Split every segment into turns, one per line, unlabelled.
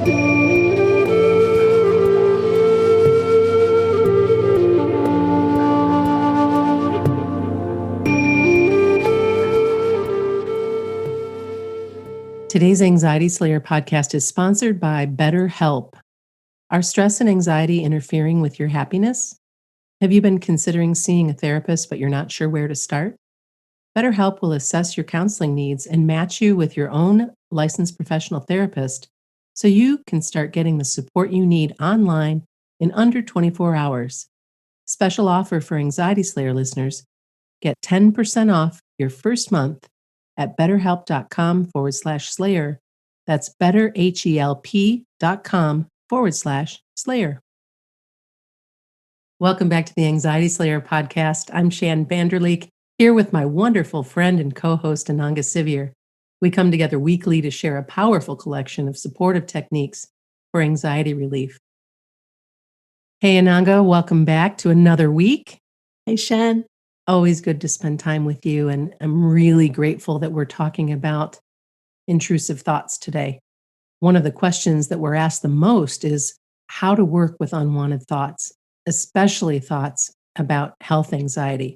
Today's Anxiety Slayer podcast is sponsored by BetterHelp. Are stress and anxiety interfering with your happiness? Have you been considering seeing a therapist, but you're not sure where to start? BetterHelp will assess your counseling needs and match you with your own licensed professional therapist so you can start getting the support you need online in under 24 hours. Special offer for Anxiety Slayer listeners. Get 10% off your first month at betterhelp.com/slayer. That's betterhelp.com/slayer. Welcome back to the Anxiety Slayer podcast. I'm Shan Vanderleek, here with my wonderful friend and co-host Ananga Sivyer. We come together weekly to share a powerful collection of supportive techniques for anxiety relief. Hey Ananga, welcome back to another week.
Hey Shan.
Always good to spend time with you, and I'm really grateful that we're talking about intrusive thoughts today. One of the questions that we're asked the most is how to work with unwanted thoughts, especially thoughts about health anxiety.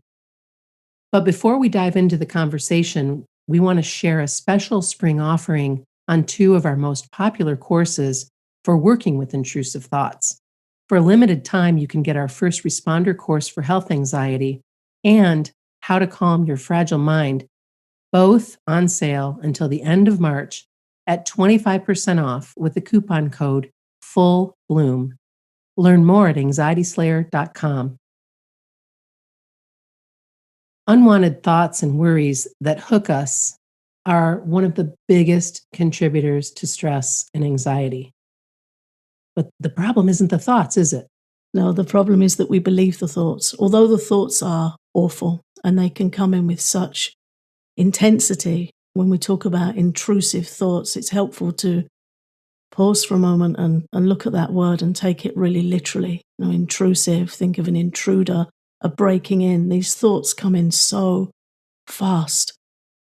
But before we dive into the conversation, we want to share a special spring offering on 2 of our most popular courses for working with intrusive thoughts. For a limited time, you can get our first responder course for health anxiety and How to Calm Your Fragile Mind, both on sale until the end of March at 25% off with the coupon code FULLBLOOM. Learn more at anxietyslayer.com. Unwanted thoughts and worries that hook us are one of the biggest contributors to stress and anxiety. But the problem isn't the thoughts, is it?
No, the problem is that we believe the thoughts. Although the thoughts are awful and they can come in with such intensity, when we talk about intrusive thoughts, it's helpful to pause for a moment and look at that word and take it really literally. Intrusive, think of an intruder, a breaking in. These thoughts come in so fast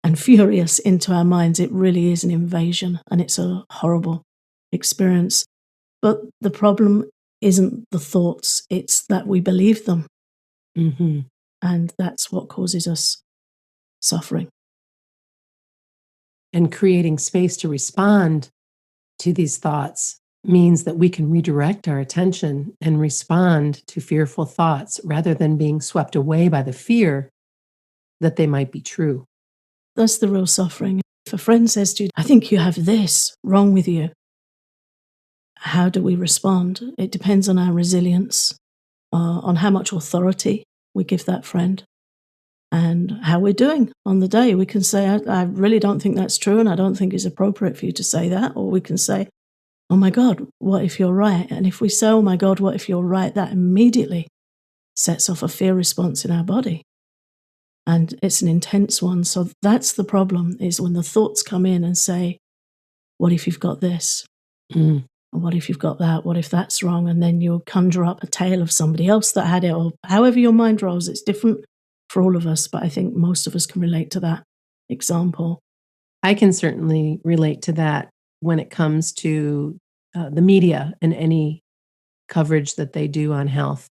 and furious into our minds. It really is an invasion, and it's a horrible experience. But the problem isn't the thoughts, it's that we believe them.
Mm-hmm.
And that's what causes us suffering.
And creating space to respond to these thoughts means that we can redirect our attention and respond to fearful thoughts rather than being swept away by the fear that they might be true.
That's the real suffering. If a friend says to you, I think you have this wrong with you, how do we respond? It depends on our resilience, on how much authority we give that friend, and how we're doing on the day. We can say, I really don't think that's true, and I don't think it's appropriate for you to say that. Or we can say, oh my God, what if you're right? And if we say, oh my God, what if you're right? That immediately sets off a fear response in our body. And it's an intense one. So that's the problem, is when the thoughts come in and say, what if you've got this?
Mm.
Or what if you've got that? What if that's wrong? And then you'll conjure up a tale of somebody else that had it, or however your mind rolls. It's different for all of us, but I think most of us can relate to that example.
I can certainly relate to that when it comes to the media and any coverage that they do on health.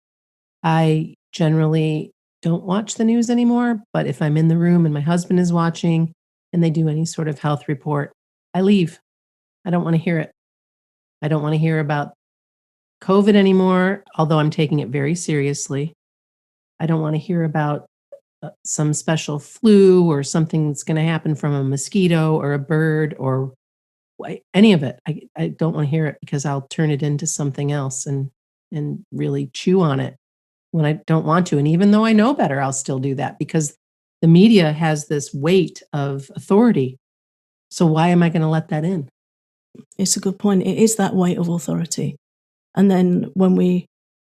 I generally don't watch the news anymore, but if I'm in the room and my husband is watching and they do any sort of health report, I leave. I don't want to hear it. I don't want to hear about COVID anymore, although I'm taking it very seriously. I don't want to hear about some special flu or something that's going to happen from a mosquito or a bird or any of it. I don't want to hear it because I'll turn it into something else and really chew on it when I don't want to. And even though I know better, I'll still do that because the media has this weight of authority. So why am I going to let that in?
It's a good point. It is that weight of authority. And then when we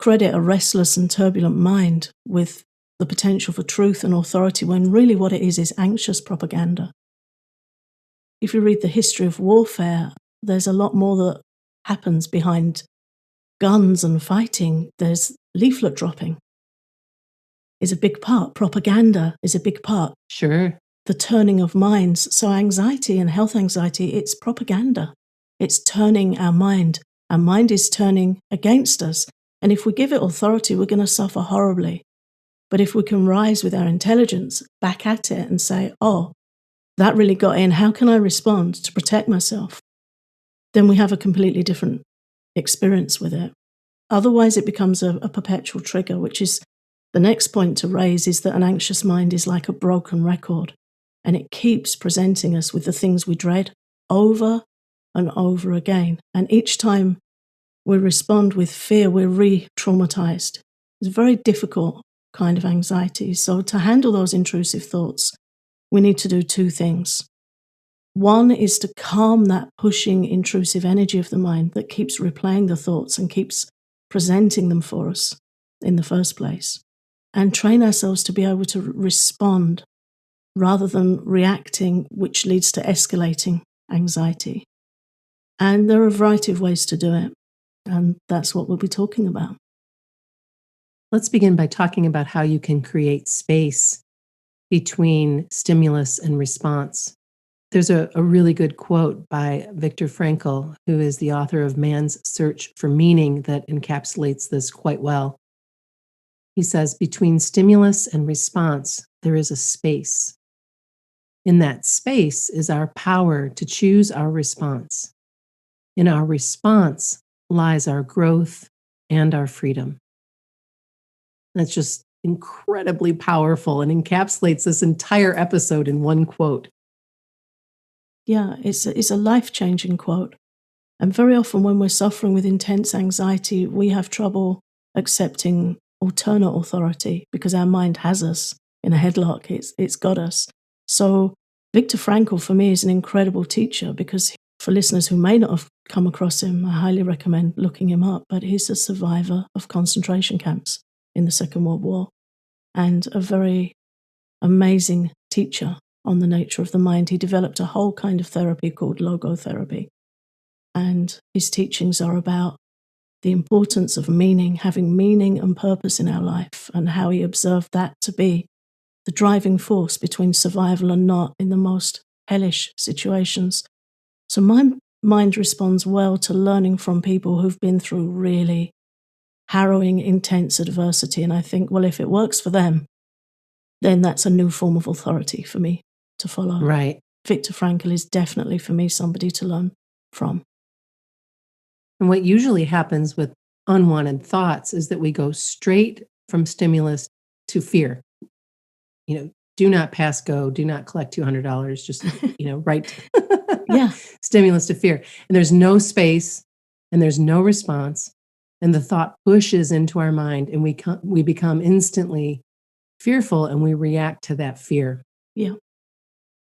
credit a restless and turbulent mind with the potential for truth and authority, when really what it is anxious propaganda. If you read the history of warfare, there's a lot more that happens behind guns and fighting. There's leaflet dropping is a big part. Propaganda is a big part.
Sure.
The turning of minds. So anxiety and health anxiety, it's propaganda. It's turning our mind. Our mind is turning against us. And if we give it authority, we're going to suffer horribly. But if we can rise with our intelligence back at it and say, oh, that really got in, how can I respond to protect myself? Then we have a completely different experience with it. Otherwise, it becomes a perpetual trigger, which is the next point to raise, is that an anxious mind is like a broken record, and it keeps presenting us with the things we dread over and over again. And each time we respond with fear, we're re-traumatized. It's a very difficult kind of anxiety. So to handle those intrusive thoughts, we need to do two things. One is to calm that pushing, intrusive energy of the mind that keeps replaying the thoughts and keeps presenting them for us in the first place, and train ourselves to be able to respond rather than reacting, which leads to escalating anxiety. And there are a variety of ways to do it, and that's what we'll be talking about.
Let's begin by talking about how you can create space between stimulus and response. There's a really good quote by Viktor Frankl, who is the author of Man's Search for Meaning, that encapsulates this quite well. He says, between stimulus and response, there is a space. In that space is our power to choose our response. In our response lies our growth and our freedom. That's just incredibly powerful and encapsulates this entire episode in one quote.
Yeah, it's a life-changing quote. And very often when we're suffering with intense anxiety, we have trouble accepting alternate authority because our mind has us in a headlock. It's got us. So Viktor Frankl, for me, is an incredible teacher, because for listeners who may not have come across him, I highly recommend looking him up. But he's a survivor of concentration camps in the Second World War, and a very amazing teacher on the nature of the mind. He developed a whole kind of therapy called logotherapy. And his teachings are about the importance of meaning, having meaning and purpose in our life, and how he observed that to be the driving force between survival and not in the most hellish situations. So my mind responds well to learning from people who've been through really harrowing, intense adversity. And I think, well, if it works for them, then that's a new form of authority for me to follow.
Right.
Viktor Frankl is definitely, for me, somebody to learn from.
And what usually happens with unwanted thoughts is that we go straight from stimulus to fear. Do not pass go, do not collect $200, just, right.
Yeah.
Stimulus to fear. And there's no space and there's no response. And the thought pushes into our mind, and we become instantly fearful, and we react to that fear.
Yeah.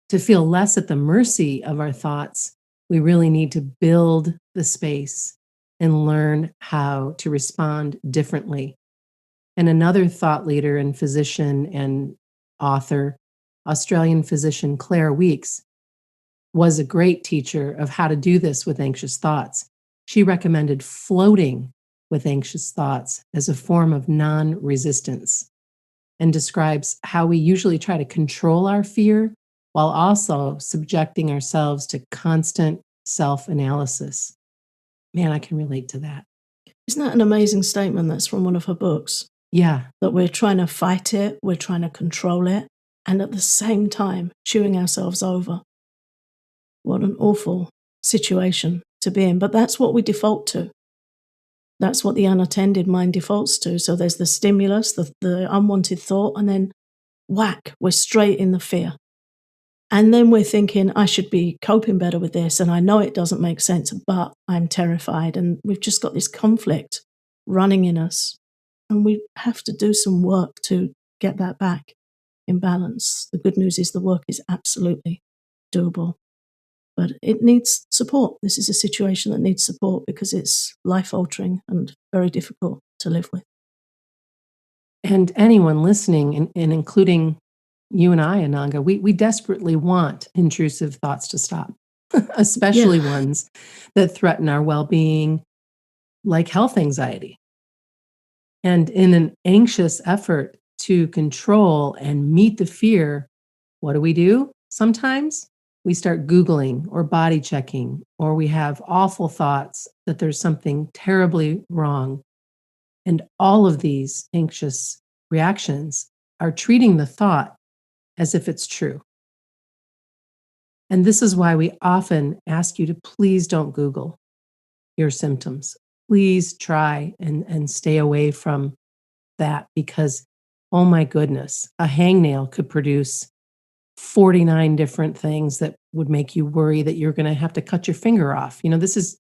To feel less at the mercy of our thoughts, we really need to build the space and learn how to respond differently. And another thought leader and physician and author, Australian physician Claire Weekes, was a great teacher of how to do this with anxious thoughts. She recommended floating with anxious thoughts as a form of non-resistance, and describes how we usually try to control our fear while also subjecting ourselves to constant self-analysis. Man, I can relate to that.
Isn't that an amazing statement? That's from one of her books.
Yeah.
That we're trying to fight it, we're trying to control it, and at the same time chewing ourselves over. What an awful situation to be in. But that's what we default to. That's what the unattended mind defaults to. So there's the stimulus, the unwanted thought, and then whack, we're straight in the fear. And then we're thinking, I should be coping better with this, and I know it doesn't make sense, but I'm terrified. And we've just got this conflict running in us. And we have to do some work to get that back in balance. The good news is the work is absolutely doable. But it needs support. This is a situation that needs support because it's life-altering and very difficult to live with.
And anyone listening, and including you and I, Ananga, we desperately want intrusive thoughts to stop, especially ones that threaten our well-being, like health anxiety. And in an anxious effort to control and meet the fear, what do? Sometimes we start Googling or body checking, or we have awful thoughts that there's something terribly wrong. And all of these anxious reactions are treating the thought as if it's true. And this is why we often ask you to please don't Google your symptoms. Please try and stay away from that because, oh my goodness, a hangnail could produce 49 different things that would make you worry that you're going to have to cut your finger off. This is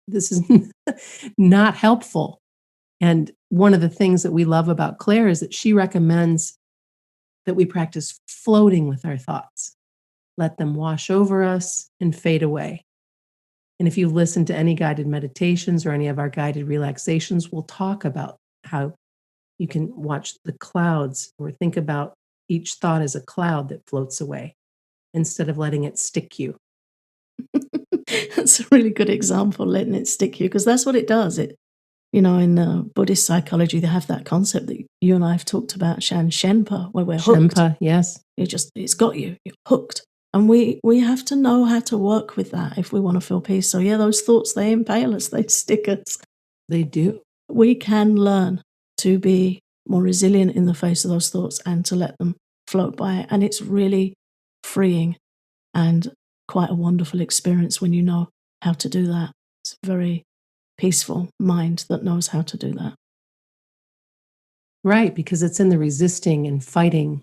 not helpful. And one of the things that we love about Claire is that she recommends that we practice floating with our thoughts. Let them wash over us and fade away. And if you listen to any guided meditations or any of our guided relaxations, we'll talk about how you can watch the clouds or think about each thought as a cloud that floats away instead of letting it stick you.
That's a really good example, letting it stick you, because that's what it does. In Buddhist psychology, they have that concept that you and I have talked about, Shenpa, where we're hooked.
Shempa, yes.
It's got you. You're hooked. And we have to know how to work with that if we want to feel peace. So yeah, those thoughts, they impale us, they stick us.
They do.
We can learn to be more resilient in the face of those thoughts and to let them float by. And it's really freeing and quite a wonderful experience when you know how to do that. It's a very peaceful mind that knows how to do that.
Right, because it's in the resisting and fighting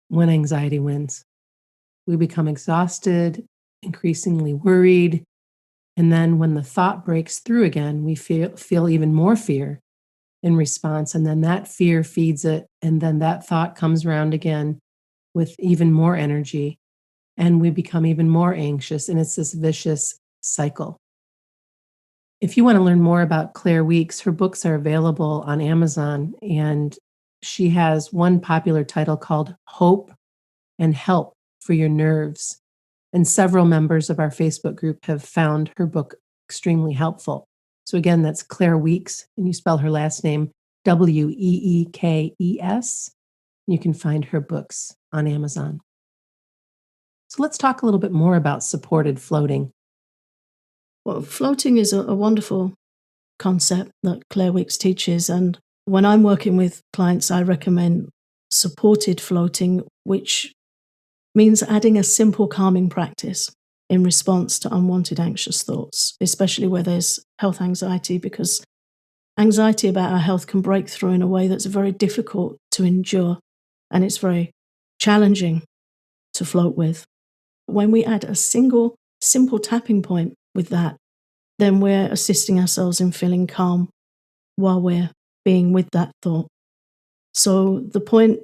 when anxiety wins. We become exhausted, increasingly worried, and then when the thought breaks through again, we feel even more fear in response, and then that fear feeds it, and then that thought comes around again with even more energy, and we become even more anxious, and it's this vicious cycle. If you want to learn more about Claire Weeks, her books are available on Amazon, and she has one popular title called Hope and Help for Your Nerves. And several members of our Facebook group have found her book extremely helpful. So again, that's Claire Weeks, and you spell her last name Weekes. You can find her books on Amazon. So let's talk a little bit more about supported floating.
Well, floating is a wonderful concept that Claire Weeks teaches. And when I'm working with clients, I recommend supported floating, which means adding a simple calming practice in response to unwanted anxious thoughts, especially where there's health anxiety, because anxiety about our health can break through in a way that's very difficult to endure, and it's very challenging to float with. When we add a single, simple tapping point with that, then we're assisting ourselves in feeling calm while we're being with that thought. So the point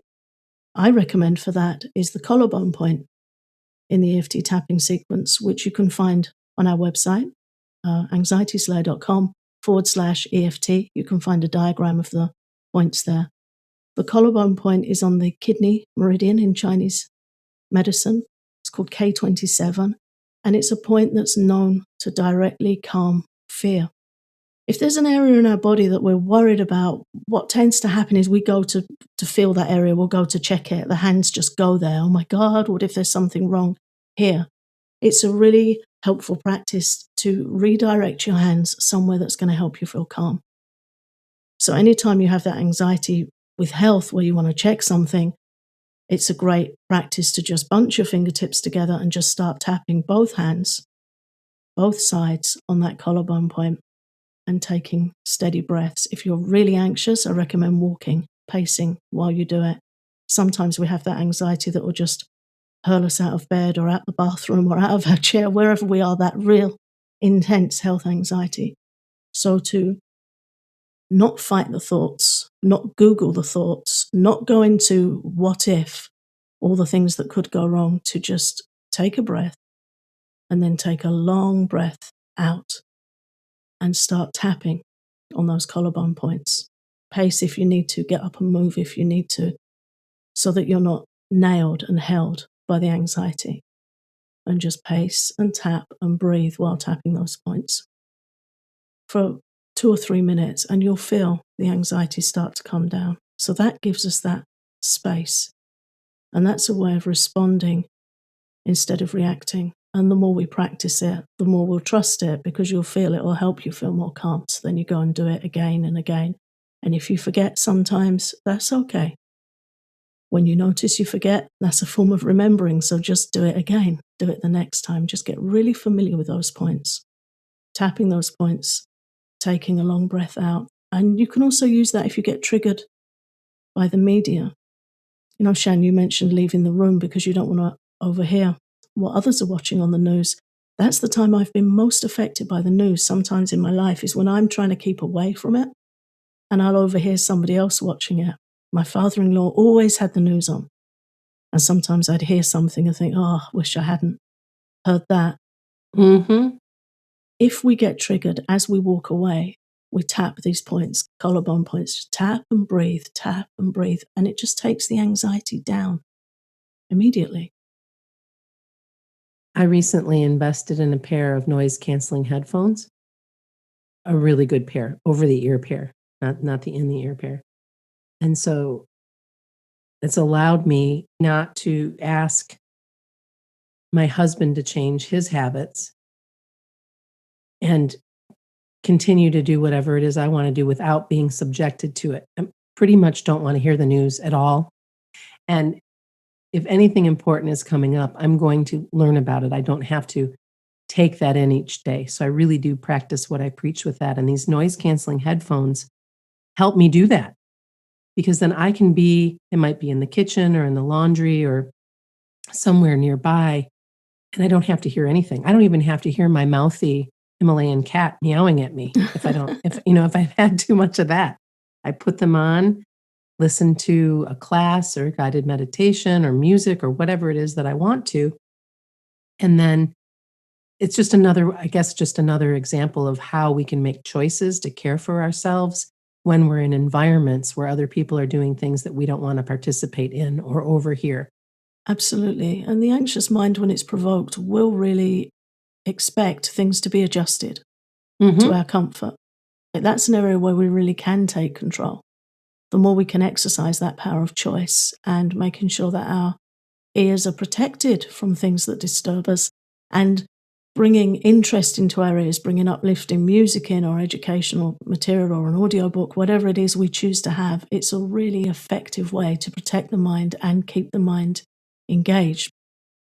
I recommend for that is the collarbone point in the EFT tapping sequence, which you can find on our website, anxietyslayer.com/EFT. You can find a diagram of the points there. The collarbone point is on the kidney meridian in Chinese medicine. It's called K27, and it's a point that's known to directly calm fear. If there's an area in our body that we're worried about, what tends to happen is we go to feel that area, we'll go to check it. The hands just go there. Oh my God, what if there's something wrong here? It's a really helpful practice to redirect your hands somewhere that's going to help you feel calm. So anytime you have that anxiety with health where you want to check something, it's a great practice to just bunch your fingertips together and just start tapping both hands, both sides on that collarbone point and taking steady breaths. If you're really anxious, I recommend walking, pacing while you do it. Sometimes we have that anxiety that will just hurl us out of bed or out the bathroom or out of our chair, wherever we are, that real intense health anxiety. So to not fight the thoughts, not Google the thoughts, not go into what if, all the things that could go wrong, to just take a breath and then take a long breath out and start tapping on those collarbone points. Pace if you need to, get up and move if you need to, so that you're not nailed and held by the anxiety. And just pace and tap and breathe while tapping those points for 2 or 3 minutes, and you'll feel the anxiety start to come down. So that gives us that space. And that's a way of responding instead of reacting. And the more we practice it, the more we'll trust it, because you'll feel it will help you feel more calm. So then you go and do it again and again. And if you forget sometimes, that's okay. When you notice you forget, that's a form of remembering. So just do it again. Do it the next time. Just get really familiar with those points, tapping those points, taking a long breath out. And you can also use that if you get triggered by the media. You know, Shan, you mentioned leaving the room because you don't want to overhear what others are watching on the news. That's the time I've been most affected by the news sometimes in my life, is when I'm trying to keep away from it and I'll overhear somebody else watching it. My father-in-law always had the news on. And sometimes I'd hear something and think, oh, I wish I hadn't heard that.
Mm-hmm.
If we get triggered as we walk away, we tap these points, collarbone points, tap and breathe, and it just takes the anxiety down immediately.
I recently invested in a pair of noise canceling headphones, a really good pair, over the ear pair, not the in the ear pair. And so it's allowed me not to ask my husband to change his habits and continue to do whatever it is I want to do without being subjected to it. I pretty much don't want to hear the news at all. And if anything important is coming up, I'm going to learn about it. I don't have to take that in each day. So I really do practice what I preach with that. And these noise canceling headphones help me do that, because then I can be, it might be in the kitchen or in the laundry or somewhere nearby, and I don't have to hear anything. I don't even have to hear my mouthy Himalayan cat meowing at me if I don't, if I've had too much of that. I put them on, listen to a class or guided meditation or music or whatever it is that I want to. And then it's just another example of how we can make choices to care for ourselves when we're in environments where other people are doing things that we don't want to participate in or overhear.
Absolutely. And the anxious mind, when it's provoked, will really expect things to be adjusted to
Mm-hmm.
our comfort. That's an area where we really can take control. The more we can exercise that power of choice and making sure that our ears are protected from things that disturb us, and bringing interest into our ears, bringing uplifting music in, or educational material, or an audiobook, whatever it is we choose to have, it's a really effective way to protect the mind and keep the mind engaged.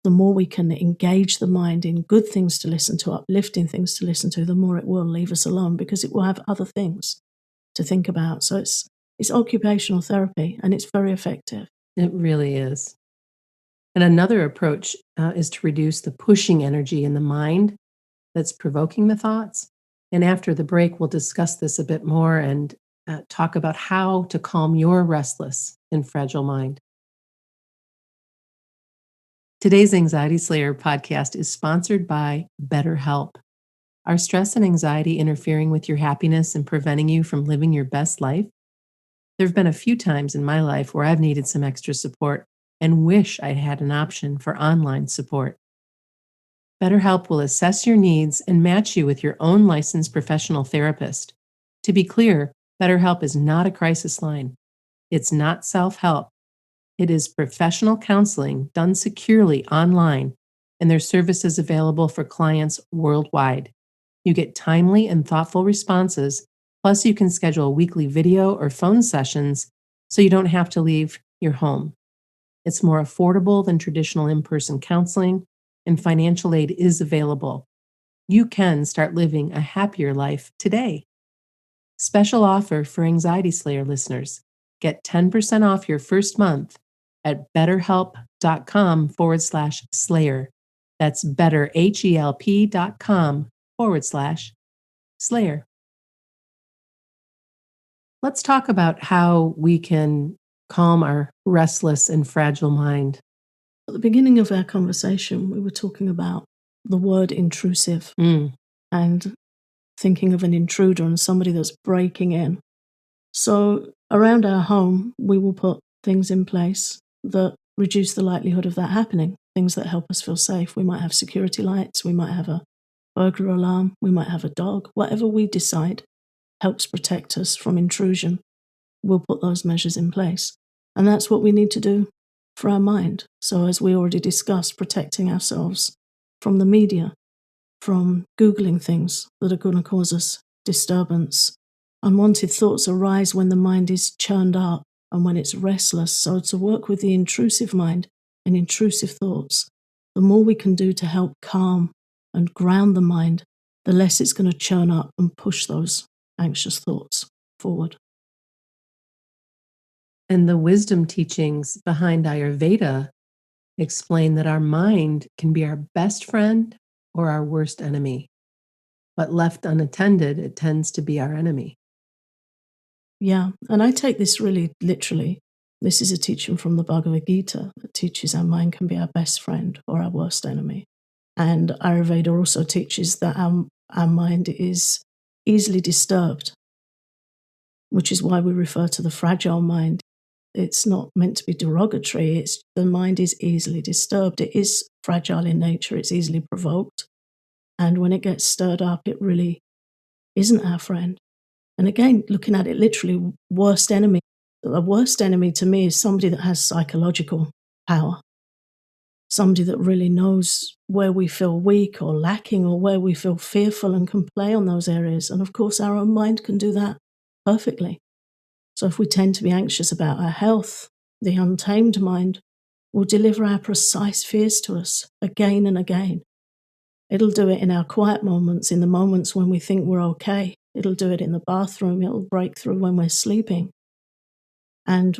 The more we can engage the mind in good things to listen to, uplifting things to listen to, the more it will leave us alone, because it will have other things to think about. So it's occupational therapy, and it's very effective.
It really is. And another approach is to reduce the pushing energy in the mind that's provoking the thoughts. And after the break, we'll discuss this a bit more and talk about how to calm your restless and fragile mind. Today's Anxiety Slayer podcast is sponsored by BetterHelp. Are stress and anxiety interfering with your happiness and preventing you from living your best life? There have been a few times in my life where I've needed some extra support and wish I'd had an option for online support. BetterHelp will assess your needs and match you with your own licensed professional therapist. To be clear, BetterHelp is not a crisis line. It's not self-help. It is professional counseling done securely online, and their service is available for clients worldwide. You get timely and thoughtful responses, plus you can schedule weekly video or phone sessions so you don't have to leave your home. It's more affordable than traditional in-person counseling, and financial aid is available. You can start living a happier life today. Special offer for Anxiety Slayer listeners. Get 10% off your first month at betterhelp.com/slayer. That's betterhelp.com/slayer. Let's talk about how we can calm our restless and fragile mind.
At the beginning of our conversation, we were talking about the word intrusive and thinking of an intruder and somebody that's breaking in. So around our home, we will put things in place that reduce the likelihood of that happening, things that help us feel safe. We might have security lights, we might have a burglar alarm, we might have a dog. Whatever we decide helps protect us from intrusion, we'll put those measures in place. And that's what we need to do for our mind. So as we already discussed, protecting ourselves from the media, from Googling things that are going to cause us disturbance. Unwanted thoughts arise when the mind is churned up and when it's restless. So, to work with the intrusive mind and intrusive thoughts, the more we can do to help calm and ground the mind, the less it's going to churn up and push those anxious thoughts forward.
And the wisdom teachings behind Ayurveda explain that our mind can be our best friend or our worst enemy. But left unattended, it tends to be our enemy.
Yeah, and I take this really literally. This is a teaching from the Bhagavad Gita that teaches our mind can be our best friend or our worst enemy. And Ayurveda also teaches that our mind is easily disturbed, which is why we refer to the fragile mind. It's not meant to be derogatory. It's the mind is easily disturbed. It is fragile in nature. It's easily provoked. And when it gets stirred up, it really isn't our friend. And again, looking at it literally, worst enemy. The worst enemy to me is somebody that has psychological power, somebody that really knows where we feel weak or lacking or where we feel fearful and can play on those areas. And of course, our own mind can do that perfectly. So if we tend to be anxious about our health, the untamed mind will deliver our precise fears to us again and again. It'll do it in our quiet moments, in the moments when we think we're okay. It'll do it in the bathroom. It'll break through when we're sleeping. And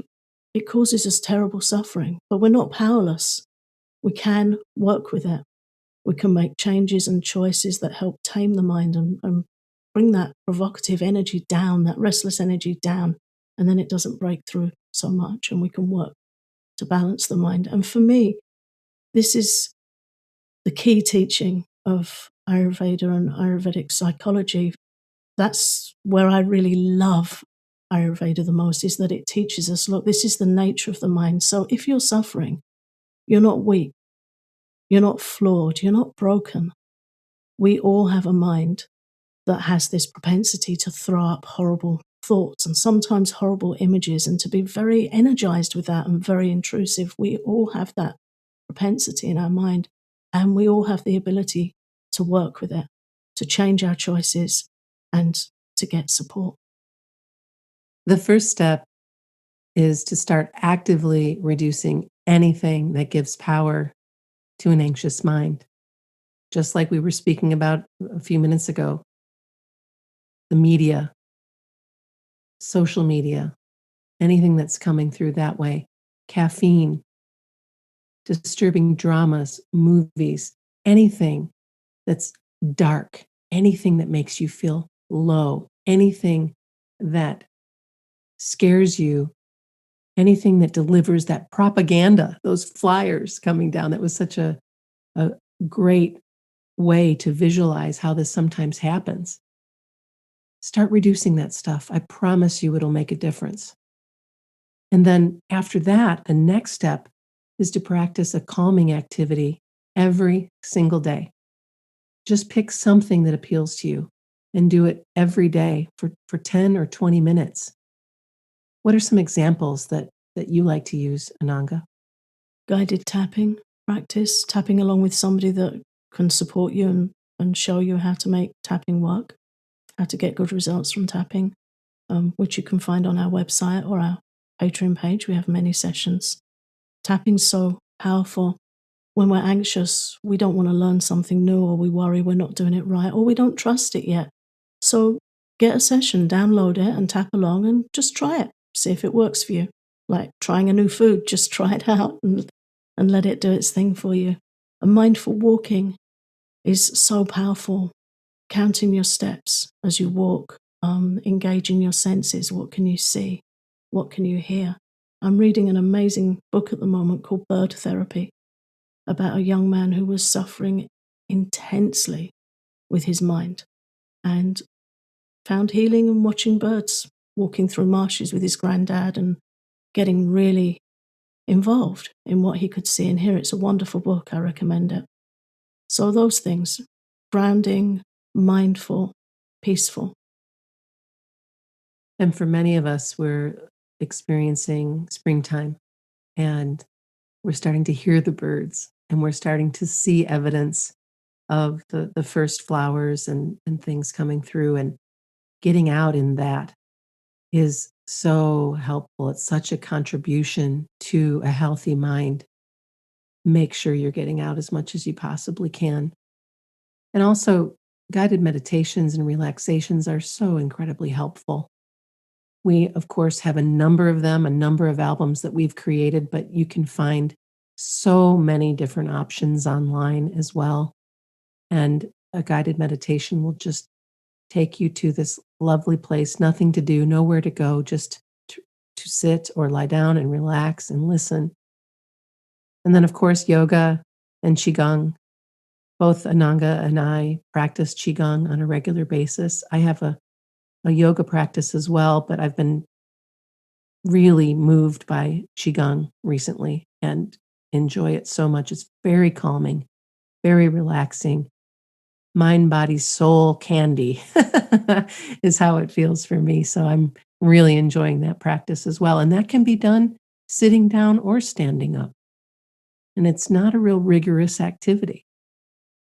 it causes us terrible suffering, but we're not powerless. We can work with it. We can make changes and choices that help tame the mind and bring that provocative energy down, that restless energy down, and then it doesn't break through so much, and we can work to balance the mind. And for me, this is the key teaching of Ayurveda and Ayurvedic psychology. That's where I really love Ayurveda the most, is that it teaches us, look, this is the nature of the mind. So if you're suffering, you're not weak, you're not flawed, you're not broken. We all have a mind that has this propensity to throw up horrible thoughts and sometimes horrible images and to be very energized with that and very intrusive. We all have that propensity in our mind, and we all have the ability to work with it, to change our choices, and to get support.
The first step is to start actively reducing anything that gives power to an anxious mind. Just like we were speaking about a few minutes ago, the media, social media, anything that's coming through that way, caffeine, disturbing dramas, movies, anything that's dark, anything that makes you feel low, anything that scares you, anything that delivers that propaganda, those flyers coming down. That was such a great way to visualize how this sometimes happens. Start reducing that stuff. I promise you it'll make a difference. And then after that, the next step is to practice a calming activity every single day. Just pick something that appeals to you and do it every day for 10 or 20 minutes. What are some examples that you like to use, Ananga?
Guided tapping practice, tapping along with somebody that can support you and show you how to make tapping work, how to get good results from tapping, which you can find on our website or our Patreon page. We have many sessions. Tapping's so powerful. When we're anxious, we don't want to learn something new, or we worry we're not doing it right, or we don't trust it yet. So get a session, download it and tap along and just try it. See if it works for you. Like trying a new food, just try it out and let it do its thing for you. And mindful walking is so powerful. Counting your steps as you walk, engaging your senses. What can you see? What can you hear? I'm reading an amazing book at the moment called Bird Therapy, about a young man who was suffering intensely with his mind and found healing in watching birds, walking through marshes with his granddad and getting really involved in what he could see and hear. It's a wonderful book. I recommend it. So those things, grounding, mindful, peaceful.
And for many of us, we're experiencing springtime and we're starting to hear the birds and we're starting to see evidence of the first flowers and things coming through, and getting out in that is so helpful. It's such a contribution to a healthy mind. Make sure you're getting out as much as you possibly can. And also, guided meditations and relaxations are so incredibly helpful. We, of course, have a number of them, a number of albums that we've created, but you can find so many different options online as well. And a guided meditation will just take you to this lovely place, nothing to do, nowhere to go, just to sit or lie down and relax and listen. And then, of course, yoga and Qigong. Both Ananga and I practice Qigong on a regular basis. I have a yoga practice as well, but I've been really moved by Qigong recently and enjoy it so much. It's very calming, very relaxing. Mind, body, soul candy is how it feels for me. So I'm really enjoying that practice as well. And that can be done sitting down or standing up. And it's not a real rigorous activity,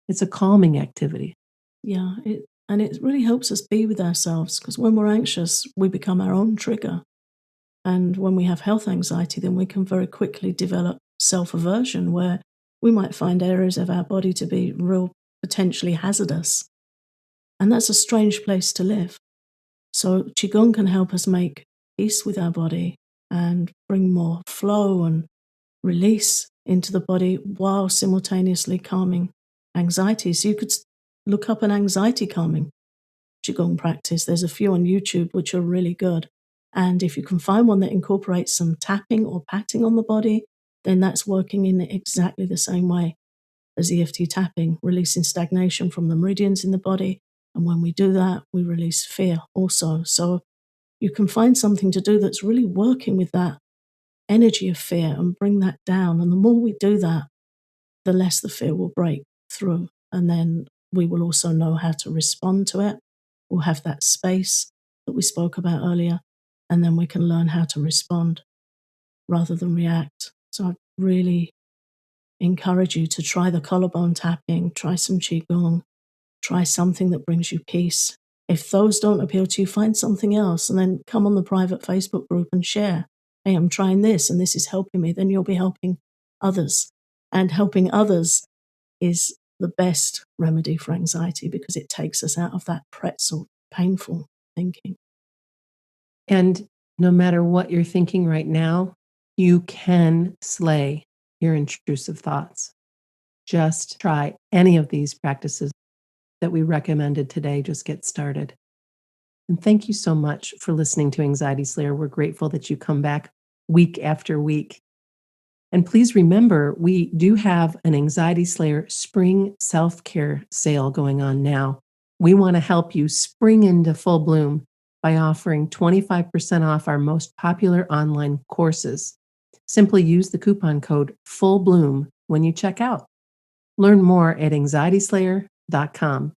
it's a calming activity.
Yeah, and it really helps us be with ourselves because when we're anxious, we become our own trigger. And when we have health anxiety, then we can very quickly develop self aversion where we might find areas of our body to be real potentially hazardous. And that's a strange place to live. So, Qigong can help us make peace with our body and bring more flow and release into the body while simultaneously calming anxiety. So, you could look up an anxiety calming Qigong practice. There's a few on YouTube which are really good. And if you can find one that incorporates some tapping or patting on the body, then that's working in exactly the same way as EFT tapping, releasing stagnation from the meridians in the body. And when we do that, we release fear also. So you can find something to do that's really working with that energy of fear and bring that down. And the more we do that, the less the fear will break through. And then we will also know how to respond to it. We'll have that space that we spoke about earlier. And then we can learn how to respond rather than react. So I really encourage you to try the collarbone tapping, try some Qigong, try something that brings you peace. If those don't appeal to you, find something else and then come on the private Facebook group and share. Hey, I'm trying this and this is helping me. Then you'll be helping others. And helping others is the best remedy for anxiety because it takes us out of that pretzel, painful thinking.
And no matter what you're thinking right now, you can slay your intrusive thoughts. Just try any of these practices that we recommended today. Just get started. And thank you so much for listening to Anxiety Slayer. We're grateful that you come back week after week. And please remember, we do have an Anxiety Slayer spring self-care sale going on now. We want to help you spring into full bloom by offering 25% off our most popular online courses. Simply use the coupon code FULLBLOOM when you check out. Learn more at anxietyslayer.com.